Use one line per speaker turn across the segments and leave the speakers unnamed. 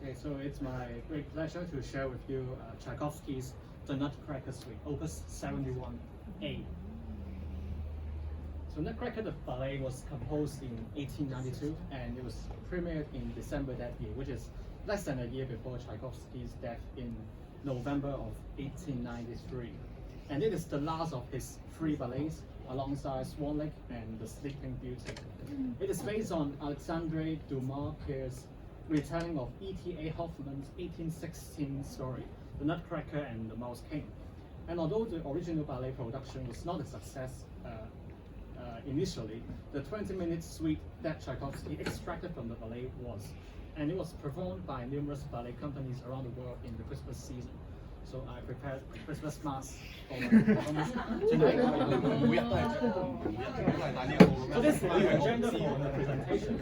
Okay, so it's my great pleasure to share with you Tchaikovsky's The Nutcracker Suite, Op.71a. So Nutcracker, the ballet, was composed in 1892 and it was premiered in December that year, which is less than a year before Tchaikovsky's death in November of 1893. And it is the last of his three ballets alongside Swan Lake and The Sleeping Beauty. It is based on Alexandre Dumas' retelling of E.T.A. Hoffmann's 1816 story, The Nutcracker and the Mouse King. And although the original ballet production was not a success initially, the 20-minute suite that Tchaikovsky extracted from the ballet was, and it was performed by numerous ballet companies around the world in the Christmas season. So I prepared Christmas mass for my performance tonight. So this is my agenda for the presentation.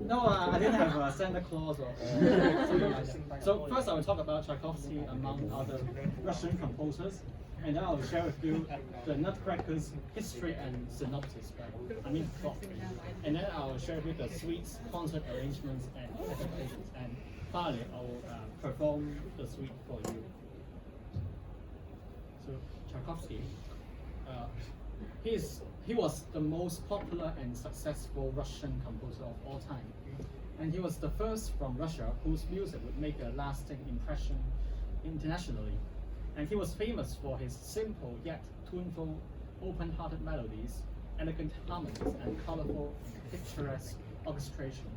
No, I didn't have Santa Claus or something like that. So first I will talk about Tchaikovsky among other Russian composers, and then I will share with you the Nutcracker's history and synopsis, plot. And then I will share with you the suite's concert arrangements and adaptations. And finally, I will perform the suite for you. So Tchaikovsky, he was the most popular and successful Russian composer of all time. And he was the first from Russia whose music would make a lasting impression internationally. And he was famous for his simple yet tuneful, open-hearted melodies, elegant harmonies, and colorful, picturesque orchestration,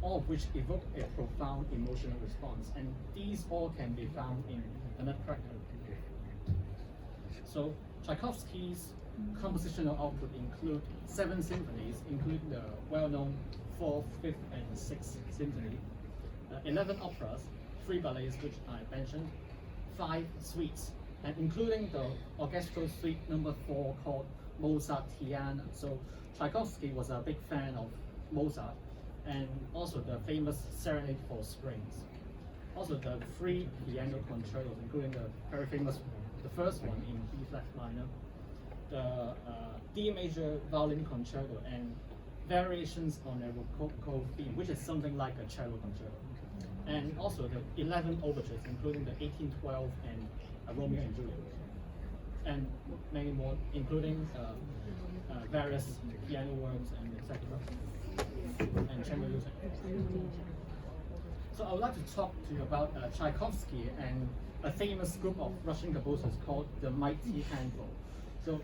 all of which evoke a profound emotional response. And these all can be found in The Nutcracker. So Tchaikovsky's compositional output include 7 symphonies, including the well-known 4th, 5th, and 6th symphony, 11 operas, 3 ballets which I mentioned, 5 suites, and including the orchestral suite number 4 called Mozartiana. So Tchaikovsky was a big fan of Mozart, and also the famous Serenade for Strings. Also the 3 piano concertos, including the very famous, the first one in B flat minor, the D major violin concerto, and variations on a rococo theme, which is something like a cello concerto. And also the 11 overtures, including the 1812 and Romeo and Juliet, and many more, including various piano works and etc. and chamber music. So I would like to talk to you about Tchaikovsky and a famous group of Russian composers called the Mighty Handful. So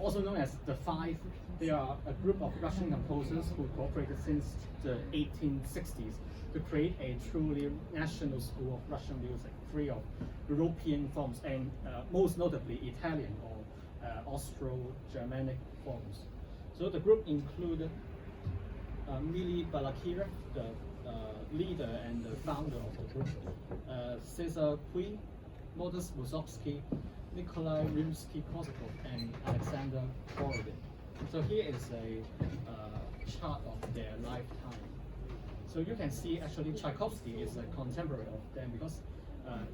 also known as the Five, they are a group of Russian composers who cooperated since the 1860s to create a truly national school of Russian music, free of European forms and most notably Italian or Austro-Germanic forms. So the group included Mili Balakirev, the leader and the founder of the group, Cesar Cui, Modest Mussorgsky, Nikolai Rimsky-Korsakov, and Alexander Borodin. So here is a chart of their lifetime. So you can see actually Tchaikovsky is a contemporary of them because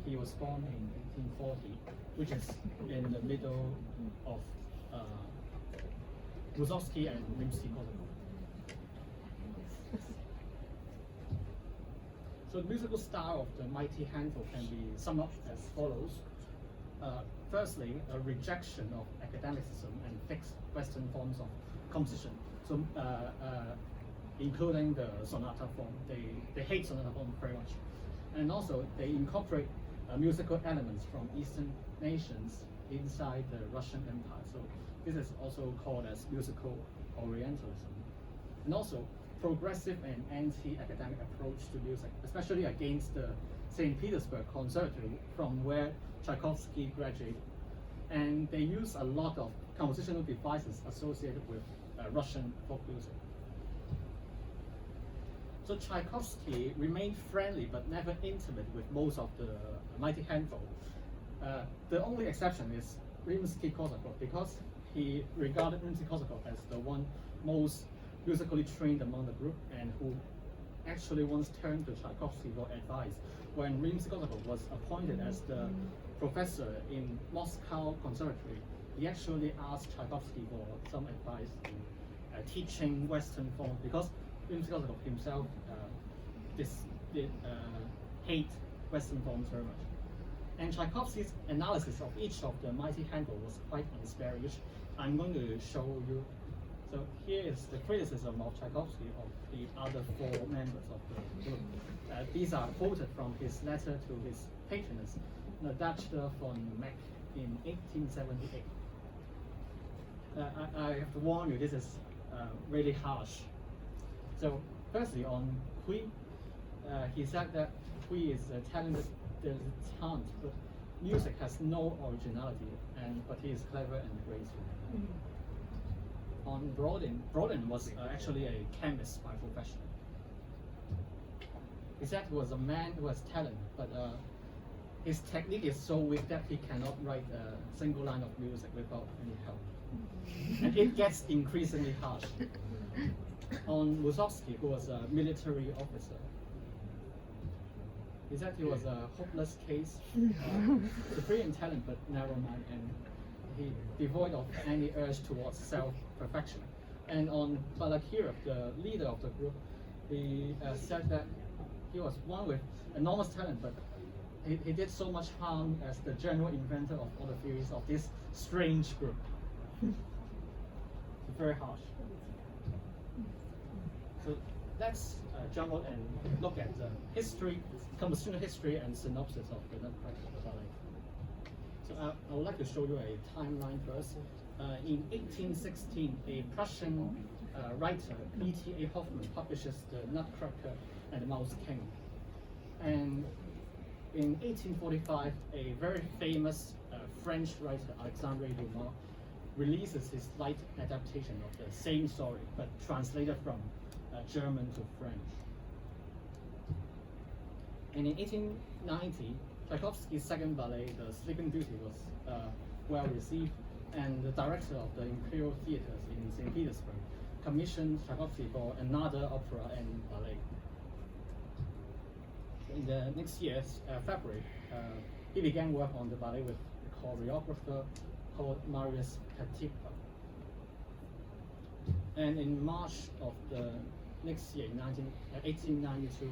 he was born in 1840, which is in the middle of Mussorgsky and Rimsky-Korsakov. So the musical style of the Mighty Handful can be summed up as follows. Firstly, a rejection of academicism and fixed Western forms of composition. So including the sonata form. They hate sonata form very much. And also they incorporate musical elements from Eastern nations inside the Russian Empire. So this is also called as musical Orientalism. And also progressive and anti-academic approach to music, especially against the St. Petersburg Conservatory from where Tchaikovsky graduated. And they use a lot of compositional devices associated with Russian folk music. So Tchaikovsky remained friendly but never intimate with most of the Mighty Handful. The only exception is Rimsky-Korsakov, because he regarded Rimsky-Korsakov as the one most musically trained among the group and who actually once turned to Tchaikovsky for advice. When Rimsky-Korsakov was appointed as the professor in Moscow Conservatory, he actually asked Tchaikovsky for some advice in teaching Western forms, because Rimsky-Korsakov himself hate Western forms very much. And Tchaikovsky's analysis of each of the mighty handle was quite unsparing, which I'm going to show you. So here is the criticism of Tchaikovsky of the other four members of the group. These are quoted from his letter to his patroness, Nutcracker von Meck, in 1878. I have to warn you, this is really harsh. So firstly, on Hui, he said that Hui is talented, there's a talent, but music has no originality, but he is clever and graceful. On Brodin was actually a chemist by profession. He said he was a man who has talent, but his technique is so weak that he cannot write a single line of music without any help. And it gets increasingly harsh. On Mussorgsky, who was a military officer, he said he was a hopeless case, supreme talent but narrow-minded, and he devoid of any urge towards self-perfection. And on Balakirev, the leader of the group, he said that he was one with enormous talent, but he did so much harm as the general inventor of all the theories of this strange group. It's very harsh. So let's jump on and look at the history, compositional history and synopsis of the Nutcracker ballet. So I would like to show you a timeline first. In 1816, a Prussian writer, E.T.A. Hoffmann, publishes the Nutcracker and the Mouse King. And in 1845, a very famous French writer, Alexandre Dumas, releases his light adaptation of the same story, but translated from German to French. And in 1890, Tchaikovsky's second ballet, The Sleeping Beauty, was well received, and the director of the Imperial Theatres in St. Petersburg commissioned Tchaikovsky for another opera and ballet. In the next year, February, he began work on the ballet with a choreographer called Marius Petipa. And in March of the next year, 1892,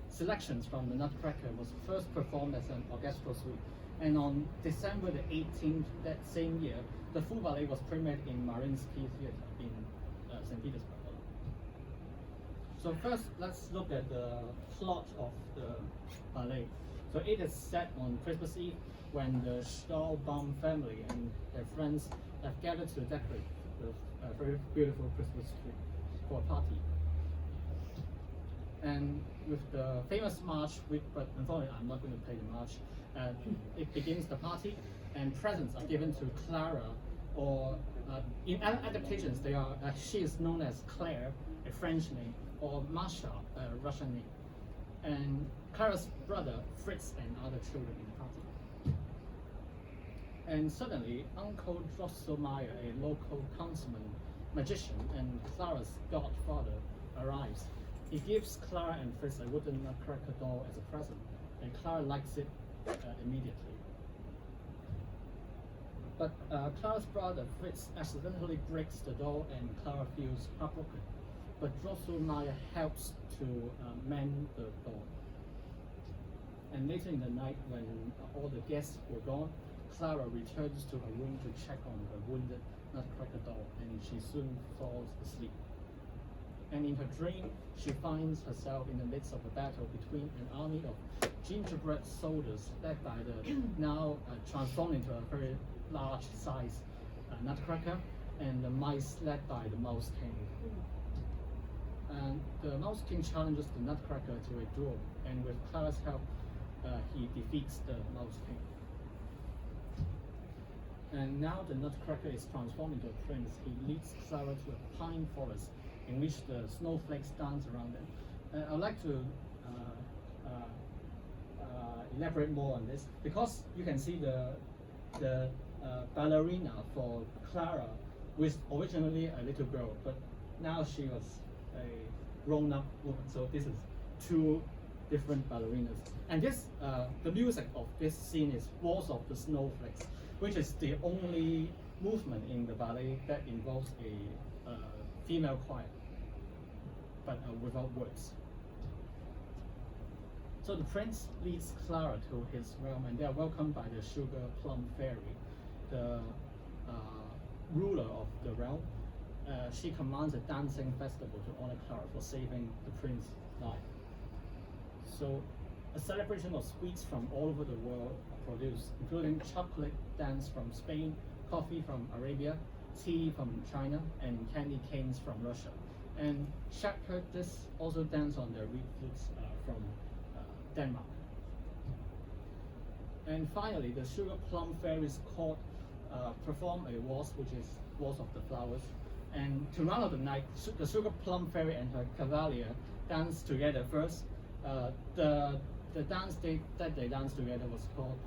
selections from the Nutcracker was first performed as an orchestral suite. And on December the 18th that same year, the full ballet was premiered in Mariinsky Theatre in St. Petersburg. So first, let's look at the plot of the ballet. So it is set on Christmas Eve, when the Stahlbaum family and their friends have gathered to decorate the very beautiful Christmas tree for a party. And with the famous march, but unfortunately I'm not going to play the march, it begins the party, and presents are given to Clara, or in adaptations she is known as Claire, a French name, or Masha, a Russian name, and Clara's brother Fritz and other children in the party. And suddenly, Uncle Drosselmeyer, a local councilman, magician, and Clara's godfather arrives. He gives Clara and Fritz a wooden Nutcracker doll as a present, and Clara likes it immediately. But Clara's brother Fritz accidentally breaks the doll, and Clara feels heartbroken. But Drosselmeyer helps to mend the doll. And later in the night, when all the guests were gone, Clara returns to her room to check on her wounded Nutcracker doll, and she soon falls asleep. And in her dream, she finds herself in the midst of a battle between an army of gingerbread soldiers led by the now transformed into a very large size Nutcracker, and the mice led by the Mouse King. And the Mouse King challenges the Nutcracker to a duel, and with Clara's help, he defeats the Mouse King. And now the Nutcracker is transformed into a prince. He leads Clara to a pine forest in which the snowflakes dance around them. I'd like to elaborate more on this, because you can see the ballerina for Clara was originally a little girl, but now she was a grown-up woman. So this is two different ballerinas. And this, the music of this scene is Waltz of the Snowflakes, which is the only movement in the ballet that involves a female choir. but without words. So the prince leads Clara to his realm, and they are welcomed by the Sugar Plum Fairy, the ruler of the realm. She commands a dancing festival to honor Clara for saving the prince's life. So a celebration of sweets from all over the world are produced, including chocolate dance from Spain, coffee from Arabia, tea from China, and candy canes from Russia. And shepherds also dance on their reed flutes from Denmark. And finally, the Sugar Plum Fairies court perform a waltz, which is Waltz of the Flowers. And to round out the night, the Sugar Plum Fairy and her cavalier dance together first. The dance that they danced together was called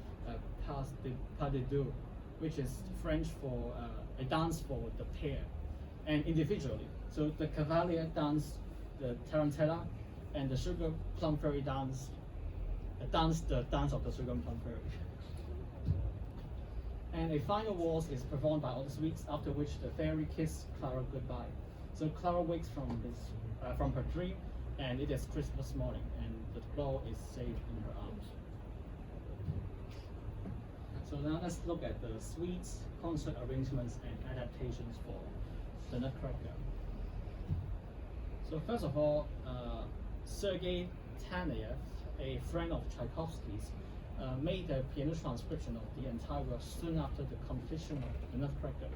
Pas de deux, which is French for a dance for the pair, and individually. So the cavalier danced the tarantella, and the Sugar Plum Fairy danced the dance of the Sugar Plum Fairy. And a final waltz is performed by all the sweets, after which the fairy kiss Clara goodbye. So Clara wakes from her dream, and it is Christmas morning, and the doll is safe in her arms. So now let's look at the suites, concert arrangements, and adaptations for the Nutcracker. So first of all, Sergei Taneyev, a friend of Tchaikovsky's, made a piano transcription of the entire work soon after the completion of the Nutcracker.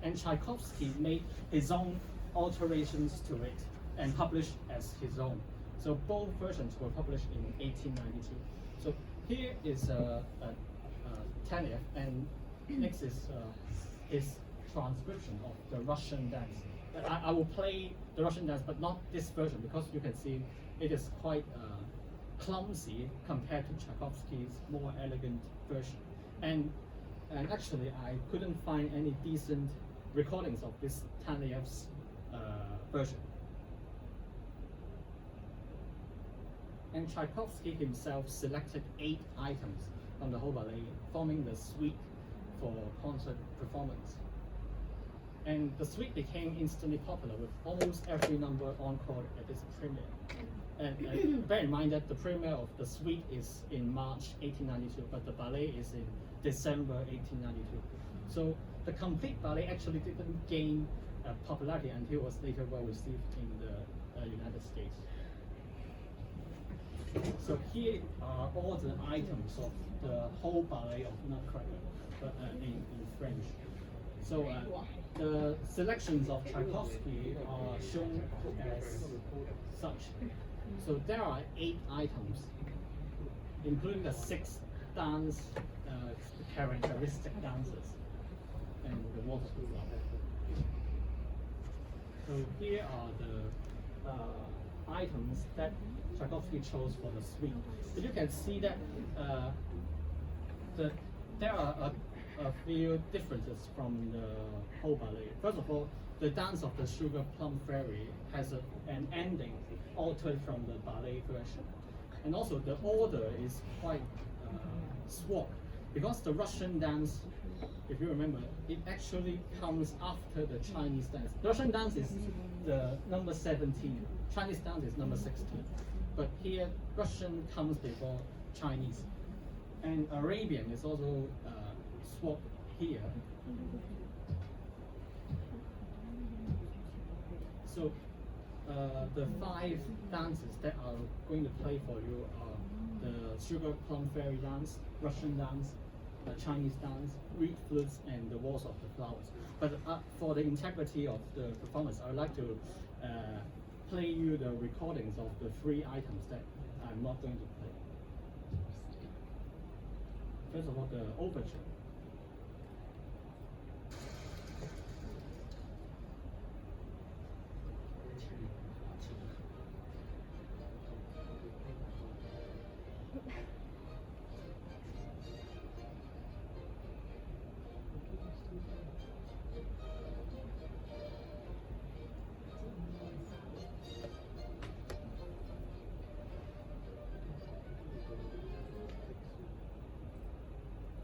And Tchaikovsky made his own alterations to it and published as his own. So both versions were published in 1892. So here is Taneyev, and next is his transcription of the Russian dance. I will play the Russian dance, but not this version, because you can see it is quite clumsy compared to Tchaikovsky's more elegant version. And actually, I couldn't find any decent recordings of this Taneyev's version. And Tchaikovsky himself selected 8 items from the whole ballet, forming the suite for concert performance. And the suite became instantly popular, with almost every number encored at its premiere. And bear in mind that the premiere of the suite is in March 1892, but the ballet is in December 1892. So the complete ballet actually didn't gain popularity until it was later well received in the United States. So here are all the items of the whole ballet of Nutcracker, but in French. So the selections of Tchaikovsky are shown as such. So there are 8 items, including the 6 dance characteristic dances and the waltz. So here are the items that Tchaikovsky chose for the suite. But you can see that there are a few differences from the whole ballet. First of all, the dance of the Sugar Plum Fairy has an ending altered from the ballet version. And also the order is quite swapped, because the Russian dance, if you remember, it actually comes after the Chinese dance. The Russian dance is the number 17, Chinese dance is number 16. But here, Russian comes before Chinese. And Arabian is also swapped here. So the 5 dances that are going to play for you are the Sugar Plum Fairy dance, Russian dance, Chinese dance, reed flutes, and the Waltz of the Flowers. But for the integrity of the performance, I would like to play you the recordings of the 3 items that I'm not going to play. First of all, the overture.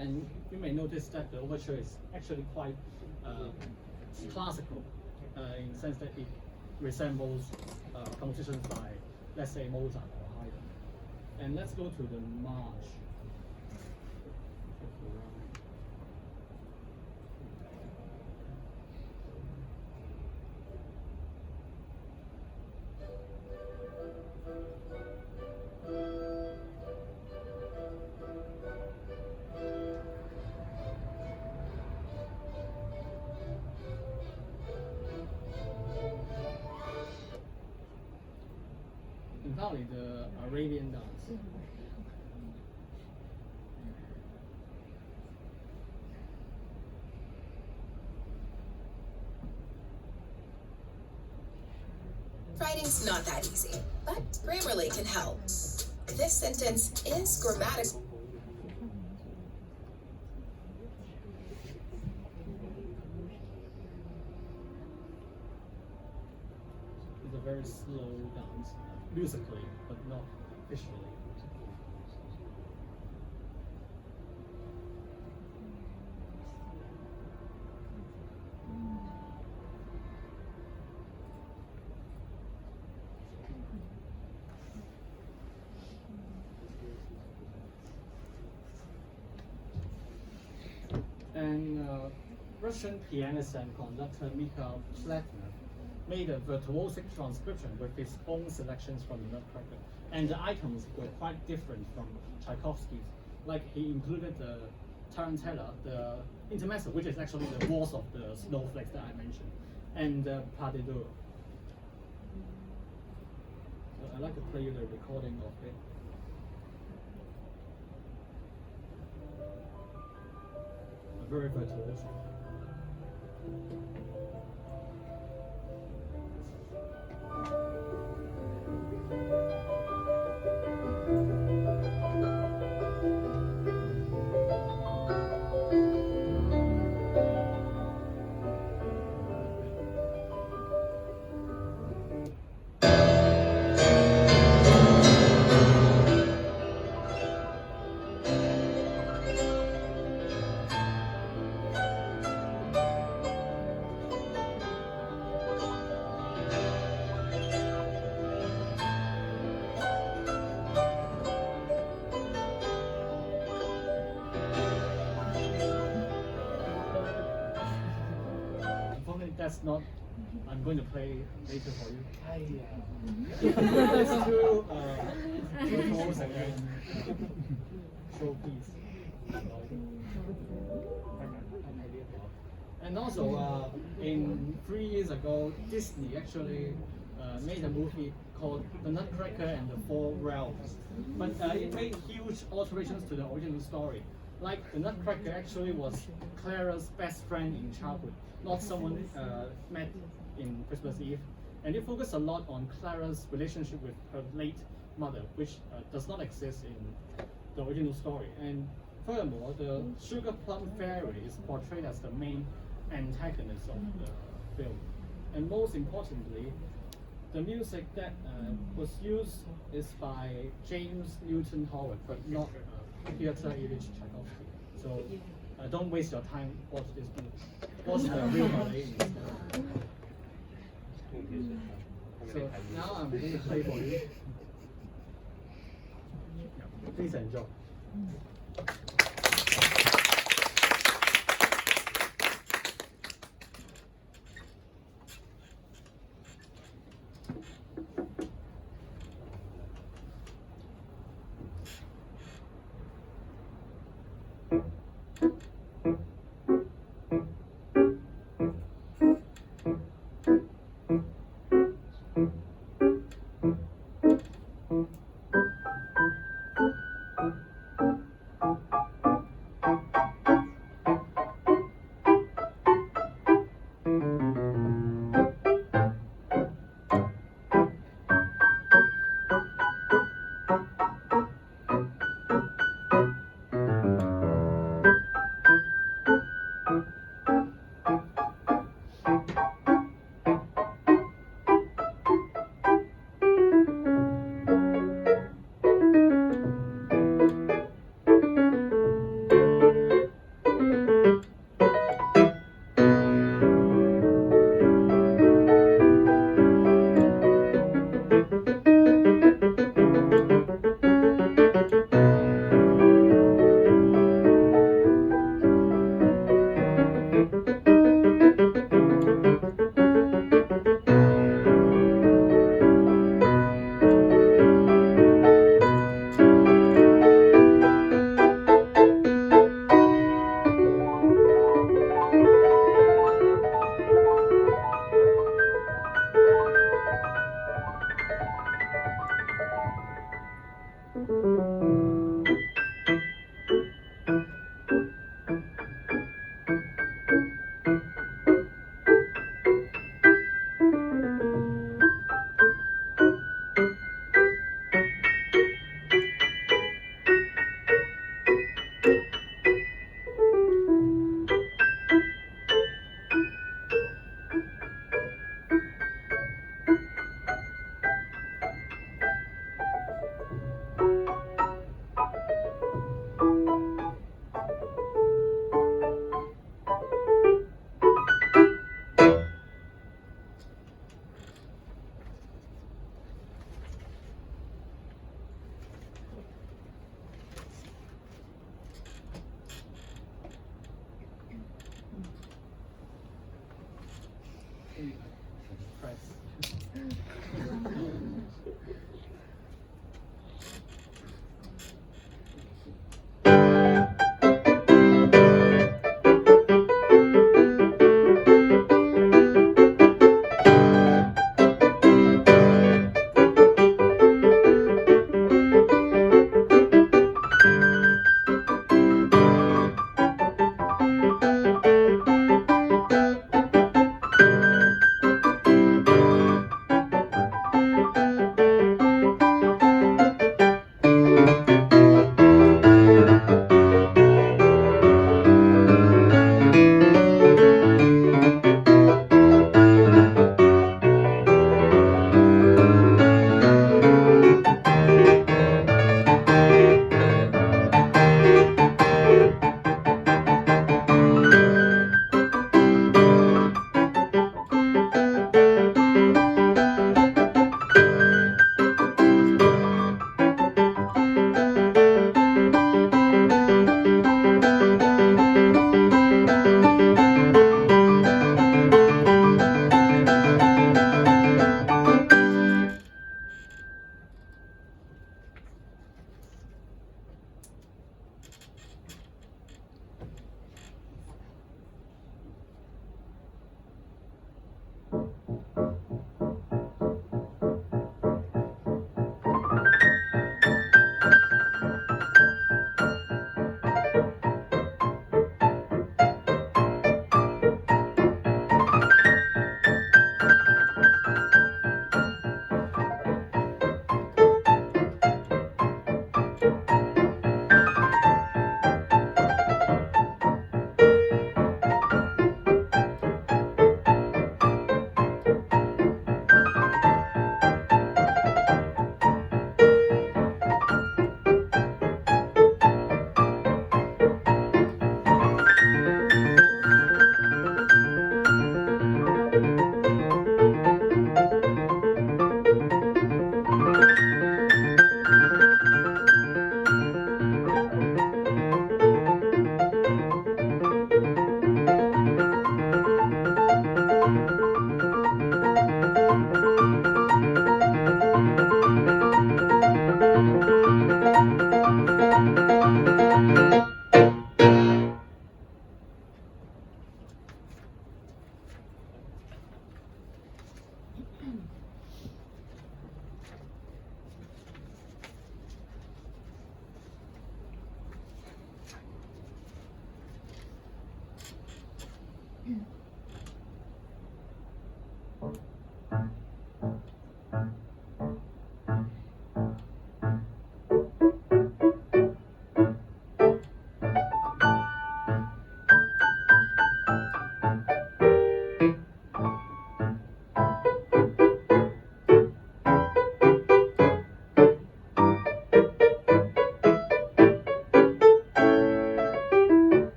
And you may notice that the overture is actually quite classical, in the sense that resembles compositions by, let's say, Mozart or Haydn. And let's go to the march. And finally, the Arabian dance.
Writing's not that easy, but Grammarly can help. This sentence is grammatical.
It's a very slow dance, musically, but not visually. And Russian pianist and conductor Mikhail Sletner made a virtuosic transcription with his own selections from the Nutcracker. And the items were quite different from Tchaikovsky's. Like he included the tarantella, the intermezzo, which is actually the waltz of the snowflakes that I mentioned, and the pas de deux. So I'd like to play you the recording of it. Very virtuoso. That's not. I'm going to play later for you. Let's do virtuos and showpiece. And also, in 3 years ago, Disney actually made a movie called The Nutcracker and the Four Realms. But it made huge alterations to the original story. Like, the Nutcracker actually was Clara's best friend in childhood, not someone met in Christmas Eve. And it focused a lot on Clara's relationship with her late mother, which does not exist in the original story. And furthermore, the Sugar Plum Fairy is portrayed as the main antagonist of the film. And most importantly, the music that was used is by James Newton Howard, but not Pyotr Ilyich Tchaikovsky. So don't waste your time. Watch this movie. Watch the real ballet instead. So now I'm going to play for you. Please enjoy.